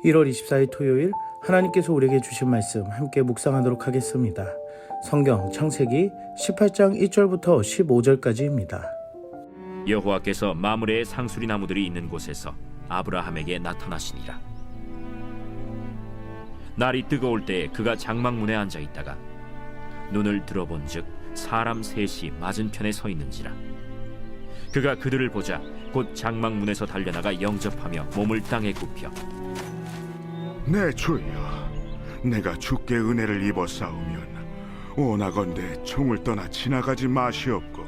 1월 24일 토요일 하나님께서 우리에게 주신 말씀 함께 묵상하도록 하겠습니다. 성경 창세기 18장 1절부터 15절까지입니다. 여호와께서 마므레의 상수리 나무들이 있는 곳에서 아브라함에게 나타나시니라. 날이 뜨거울 때에 그가 장막문에 앉아 있다가 눈을 들어본즉 사람 셋이 맞은편에 서 있는지라. 그가 그들을 보자 곧 장막문에서 달려나가 영접하며 몸을 땅에 굽혀 내 주여, 내가 주께 은혜를 입어 싸우면 원하건대 총을 떠나 지나가지 마시옵고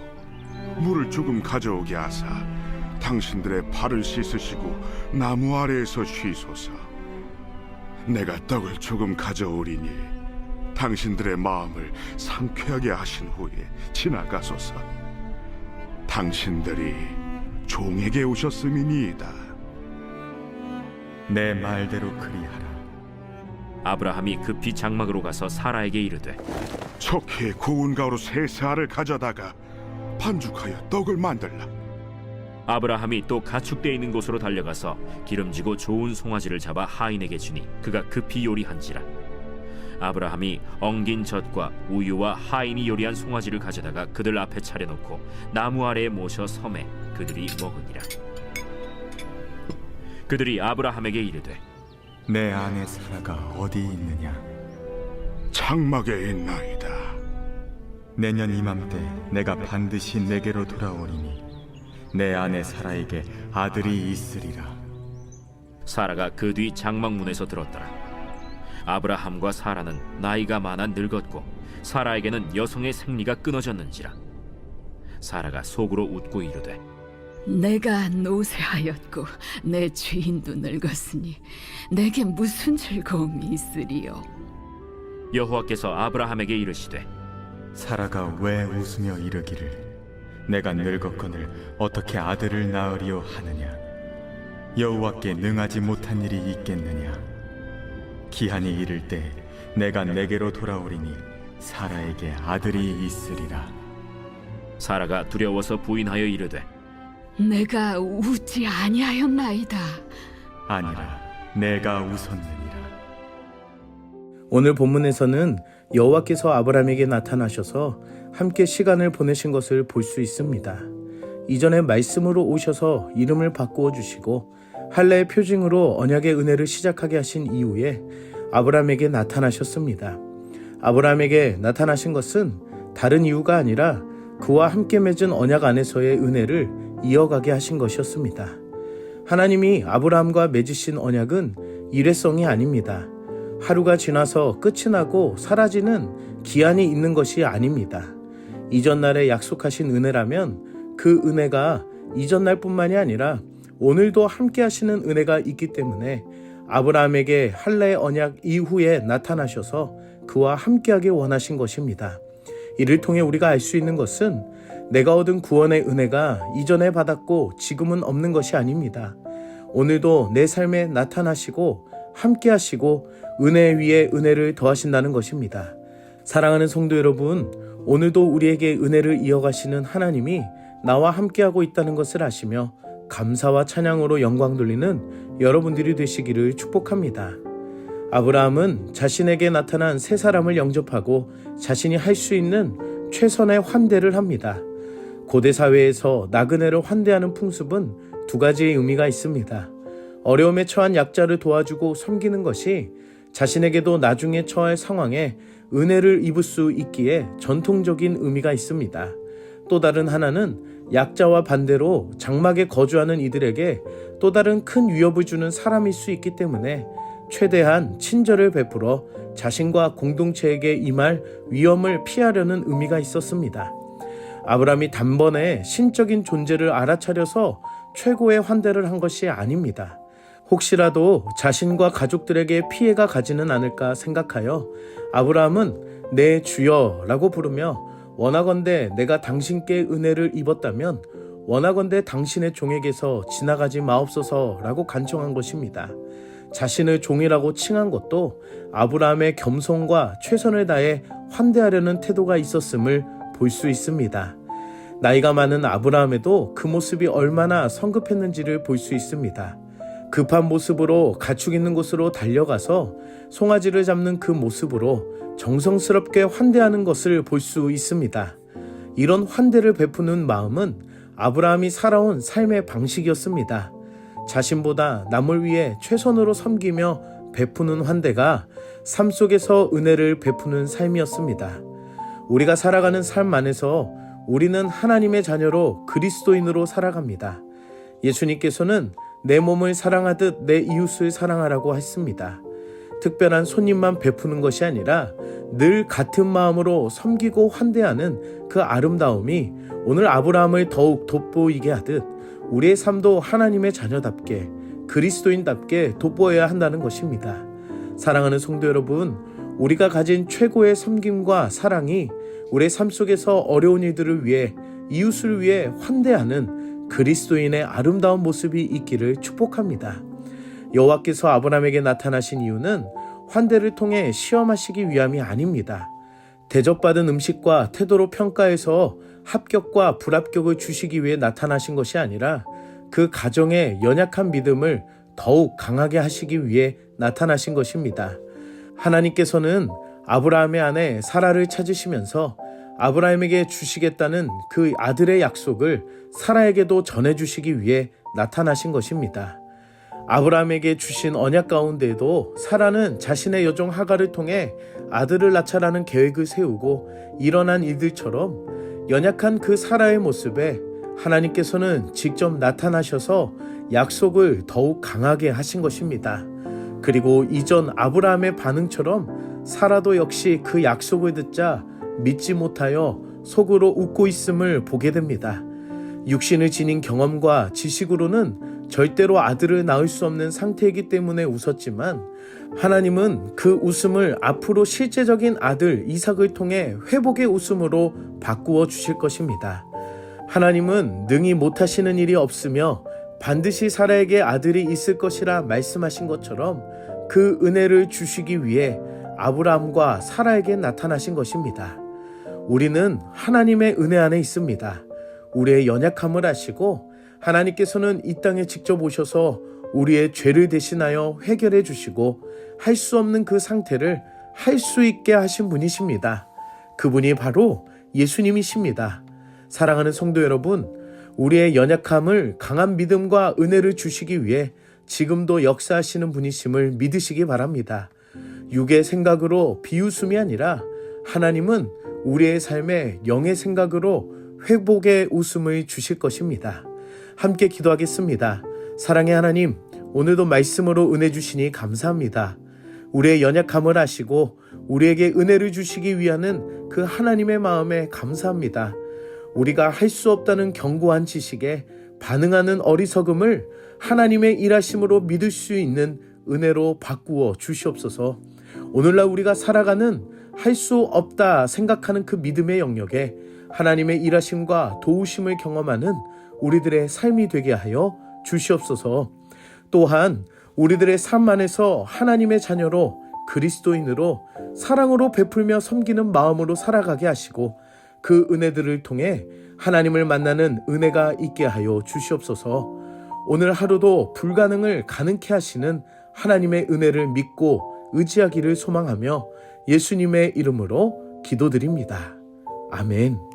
물을 조금 가져오게 하사 당신들의 발을 씻으시고 나무 아래에서 쉬소서. 내가 떡을 조금 가져오리니 당신들의 마음을 상쾌하게 하신 후에 지나가소서. 당신들이 종에게 오셨음이니이다. 내 말대로 그리하라. 아브라함이 급히 장막으로 가서 사라에게 이르되 척히 고운 가루 세 알을 가져다가 반죽하여 떡을 만들라. 아브라함이 또 가축되어 있는 곳으로 달려가서 기름지고 좋은 송아지를 잡아 하인에게 주니 그가 급히 요리한지라. 아브라함이 엉긴 젖과 우유와 하인이 요리한 송아지를 가져다가 그들 앞에 차려놓고 나무 아래에 모셔 섬에 그들이 먹으니라. 그들이 아브라함에게 이르되 내 아내 사라가 어디 있느냐? 장막에 있나이다. 내년 이맘때 내가 반드시 내게로 돌아오리니 내 아내 사라에게 아들이 있으리라. 사라가 그 뒤 장막문에서 들었더라. 아브라함과 사라는 나이가 많아 늙었고 사라에게는 여성의 생리가 끊어졌는지라. 사라가 속으로 웃고 이르되 내가 노쇠하였고 내 주인도 늙었으니 내게 무슨 즐거움이 있으리요. 여호와께서 아브라함에게 이르시되 사라가 왜 웃으며 이르기를 내가 늙었거늘 어떻게 아들을 낳으리요 하느냐? 여호와께 능하지 못한 일이 있겠느냐? 기한이 이를 때 내가 내게로 돌아오리니 사라에게 아들이 있으리라. 사라가 두려워서 부인하여 이르되 내가 웃지 아니하였나이다. 아니라 내가 웃었느니라. 오늘 본문에서는 여호와께서 아브라함에게 나타나셔서 함께 시간을 보내신 것을 볼 수 있습니다. 이전에 말씀으로 오셔서 이름을 바꾸어 주시고 할례의 표징으로 언약의 은혜를 시작하게 하신 이후에 아브라함에게 나타나셨습니다. 아브라함에게 나타나신 것은 다른 이유가 아니라 그와 함께 맺은 언약 안에서의 은혜를 이어가게 하신 것이었습니다. 하나님이 아브라함과 맺으신 언약은 일회성이 아닙니다. 하루가 지나서 끝이 나고 사라지는 기한이 있는 것이 아닙니다. 이전날에 약속하신 은혜라면 그 은혜가 이전날뿐만이 아니라 오늘도 함께 하시는 은혜가 있기 때문에 아브라함에게 할례의 언약 이후에 나타나셔서 그와 함께하기 원하신 것입니다. 이를 통해 우리가 알 수 있는 것은 내가 얻은 구원의 은혜가 이전에 받았고 지금은 없는 것이 아닙니다. 오늘도 내 삶에 나타나시고 함께 하시고 은혜 위에 은혜를 더하신다는 것입니다. 사랑하는 성도 여러분, 오늘도 우리에게 은혜를 이어가시는 하나님이 나와 함께하고 있다는 것을 아시며 감사와 찬양으로 영광 돌리는 여러분들이 되시기를 축복합니다. 아브라함은 자신에게 나타난 세 사람을 영접하고 자신이 할 수 있는 최선의 환대를 합니다. 고대 사회에서 나그네를 환대하는 풍습은 두 가지의 의미가 있습니다. 어려움에 처한 약자를 도와주고 섬기는 것이 자신에게도 나중에 처할 상황에 은혜를 입을 수 있기에 전통적인 의미가 있습니다. 또 다른 하나는 약자와 반대로 장막에 거주하는 이들에게 또 다른 큰 위협을 주는 사람일 수 있기 때문에 최대한 친절을 베풀어 자신과 공동체에게 임할 위험을 피하려는 의미가 있었습니다. 아브라함이 단번에 신적인 존재를 알아차려서 최고의 환대를 한 것이 아닙니다. 혹시라도 자신과 가족들에게 피해가 가지는 않을까 생각하여 아브라함은 내 주여라고 부르며 원하건대 내가 당신께 은혜를 입었다면 원하건대 당신의 종에게서 지나가지 마옵소서라고 간청한 것입니다. 자신을 종이라고 칭한 것도 아브라함의 겸손과 최선을 다해 환대하려는 태도가 있었음을 볼 수 있습니다. 나이가 많은 아브라함에도 그 모습이 얼마나 성급했는지를 볼 수 있습니다. 급한 모습으로 가축 있는 곳으로 달려가서 송아지를 잡는 그 모습으로 정성스럽게 환대하는 것을 볼 수 있습니다. 이런 환대를 베푸는 마음은 아브라함이 살아온 삶의 방식이었습니다. 자신보다 남을 위해 최선으로 섬기며 베푸는 환대가 삶 속에서 은혜를 베푸는 삶이었습니다. 우리가 살아가는 삶 안에서 우리는 하나님의 자녀로 그리스도인으로 살아갑니다. 예수님께서는 내 몸을 사랑하듯 내 이웃을 사랑하라고 했습니다. 특별한 손님만 베푸는 것이 아니라 늘 같은 마음으로 섬기고 환대하는 그 아름다움이 오늘 아브라함을 더욱 돋보이게 하듯 우리의 삶도 하나님의 자녀답게 그리스도인답게 돋보여야 한다는 것입니다. 사랑하는 성도 여러분, 우리가 가진 최고의 섬김과 사랑이 우리의 삶 속에서 어려운 이들을 위해 이웃을 위해 환대하는 그리스도인의 아름다운 모습이 있기를 축복합니다. 여호와께서 아브라함에게 나타나신 이유는 환대를 통해 시험하시기 위함이 아닙니다. 대접받은 음식과 태도로 평가해서 합격과 불합격을 주시기 위해 나타나신 것이 아니라 그 가정의 연약한 믿음을 더욱 강하게 하시기 위해 나타나신 것입니다. 하나님께서는 아브라함의 아내 사라를 찾으시면서 아브라함에게 주시겠다는 그 아들의 약속을 사라에게도 전해주시기 위해 나타나신 것입니다. 아브라함에게 주신 언약 가운데에도 사라는 자신의 여종 하갈을 통해 아들을 낳자라는 계획을 세우고 일어난 일들처럼 연약한 그 사라의 모습에 하나님께서는 직접 나타나셔서 약속을 더욱 강하게 하신 것입니다. 그리고 이전 아브라함의 반응처럼 사라도 역시 그 약속을 듣자 믿지 못하여 속으로 웃고 있음을 보게 됩니다. 육신을 지닌 경험과 지식으로는 절대로 아들을 낳을 수 없는 상태이기 때문에 웃었지만 하나님은 그 웃음을 앞으로 실제적인 아들 이삭을 통해 회복의 웃음으로 바꾸어 주실 것입니다. 하나님은 능히 못하시는 일이 없으며 반드시 사라에게 아들이 있을 것이라 말씀하신 것처럼 그 은혜를 주시기 위해 아브라함과 사라에게 나타나신 것입니다. 우리는 하나님의 은혜 안에 있습니다. 우리의 연약함을 아시고 하나님께서는 이 땅에 직접 오셔서 우리의 죄를 대신하여 해결해 주시고 할 수 없는 그 상태를 할 수 있게 하신 분이십니다. 그분이 바로 예수님이십니다. 사랑하는 성도 여러분, 우리의 연약함을 강한 믿음과 은혜를 주시기 위해 지금도 역사하시는 분이심을 믿으시기 바랍니다. 육의 생각으로 비웃음이 아니라 하나님은 우리의 삶에 영의 생각으로 회복의 웃음을 주실 것입니다. 함께 기도하겠습니다. 사랑의 하나님, 오늘도 말씀으로 은혜 주시니 감사합니다. 우리의 연약함을 아시고 우리에게 은혜를 주시기 위하는 그 하나님의 마음에 감사합니다. 우리가 할 수 없다는 견고한 지식에 반응하는 어리석음을 하나님의 일하심으로 믿을 수 있는 은혜로 바꾸어 주시옵소서. 오늘날 우리가 살아가는 할 수 없다 생각하는 그 믿음의 영역에 하나님의 일하심과 도우심을 경험하는 우리들의 삶이 되게 하여 주시옵소서. 또한 우리들의 삶 안에서 하나님의 자녀로 그리스도인으로 사랑으로 베풀며 섬기는 마음으로 살아가게 하시고 그 은혜들을 통해 하나님을 만나는 은혜가 있게 하여 주시옵소서. 오늘 하루도 불가능을 가능케 하시는 하나님의 은혜를 믿고 의지하기를 소망하며 예수님의 이름으로 기도드립니다. 아멘.